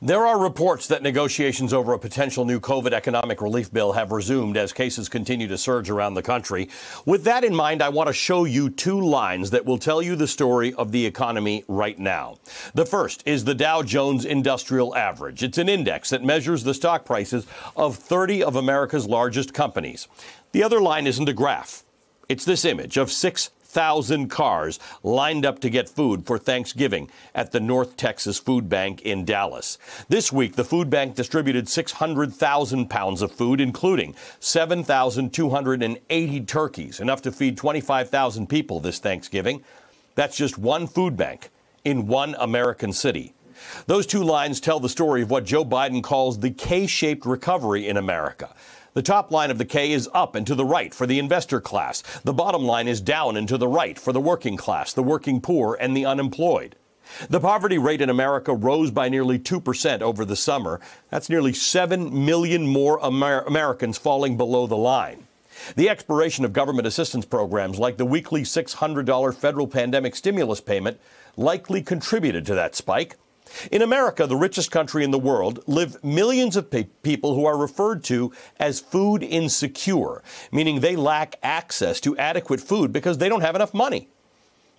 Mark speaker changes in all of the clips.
Speaker 1: There are reports that negotiations over a potential new COVID economic relief bill have resumed as cases continue to surge around the country. With that in mind, I want to show you two lines that will tell you the story of the economy right now. The first is the Dow Jones Industrial Average. It's an index that measures the stock prices of 30 of America's largest companies. The other line isn't a graph. It's this image of 6,000 cars lined up to get food for Thanksgiving at the North Texas Food Bank in Dallas. This week, the food bank distributed 600,000 pounds of food, including 7,280 turkeys, enough to feed 25,000 people this Thanksgiving. That's just one food bank in one American city. Those two lines tell the story of what Joe Biden calls the K-shaped recovery in America. The top line of the K is up and to the right for the investor class. The bottom line is down and to the right for the working class, the working poor, and the unemployed. The poverty rate in America rose by nearly 2% over the summer. That's nearly 7 million more Americans falling below the line. The expiration of government assistance programs like the weekly $600 federal pandemic stimulus payment likely contributed to that spike. In America, the richest country in the world, live millions of people who are referred to as food insecure, meaning they lack access to adequate food because they don't have enough money.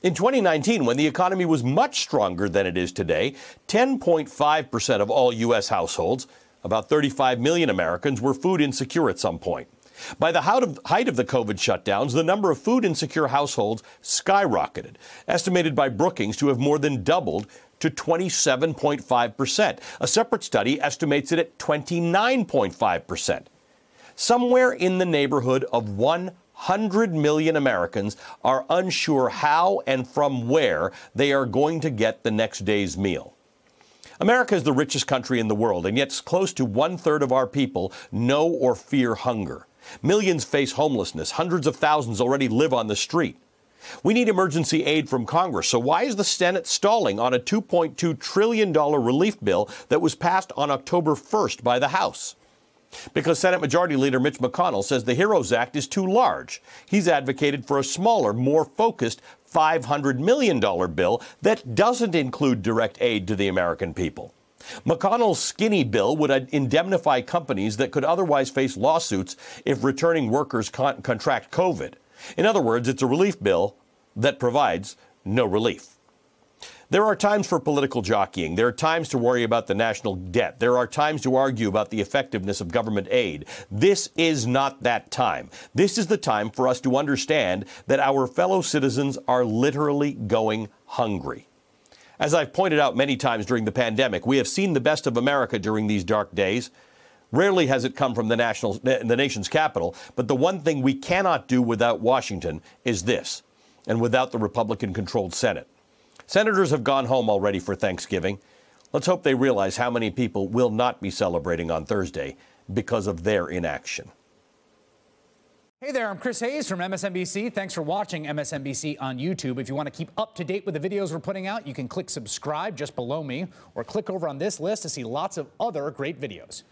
Speaker 1: In 2019, when the economy was much stronger than it is today, 10.5% of all U.S. households, about 35 million Americans, were food insecure at some point. By the height of the COVID shutdowns, the number of food insecure households skyrocketed, estimated by Brookings to have more than doubled to 27.5%. A separate study estimates it at 29.5%. Somewhere in the neighborhood of 100 million Americans are unsure how and from where they are going to get the next day's meal. America is the richest country in the world, and yet close to 1/3 of our people know or fear hunger. Millions face homelessness. Hundreds of thousands already live on the street. We need emergency aid from Congress. So why is the Senate stalling on a $2.2 trillion relief bill that was passed on October 1st by the House? Because Senate Majority Leader Mitch McConnell says the HEROES Act is too large. He's advocated for a smaller, more focused $500 million bill that doesn't include direct aid to the American people. McConnell's skinny bill would indemnify companies that could otherwise face lawsuits if returning workers contract COVID. In other words, it's a relief bill that provides no relief. There are times for political jockeying. There are times to worry about the national debt. There are times to argue about the effectiveness of government aid. This is not that time. This is the time for us to understand that our fellow citizens are literally going hungry. As I've pointed out many times during the pandemic, we have seen the best of America during these dark days. Rarely has it come from the nation's capital, but the one thing we cannot do without Washington is this, and without the Republican-controlled Senate. Senators have gone home already for Thanksgiving. Let's hope they realize how many people will not be celebrating on Thursday because of their inaction.
Speaker 2: Hey there, I'm Chris Hayes from MSNBC. Thanks for watching MSNBC on YouTube. If you want to keep up to date with the videos we're putting out, you can click subscribe just below me or click over on this list to see lots of other great videos.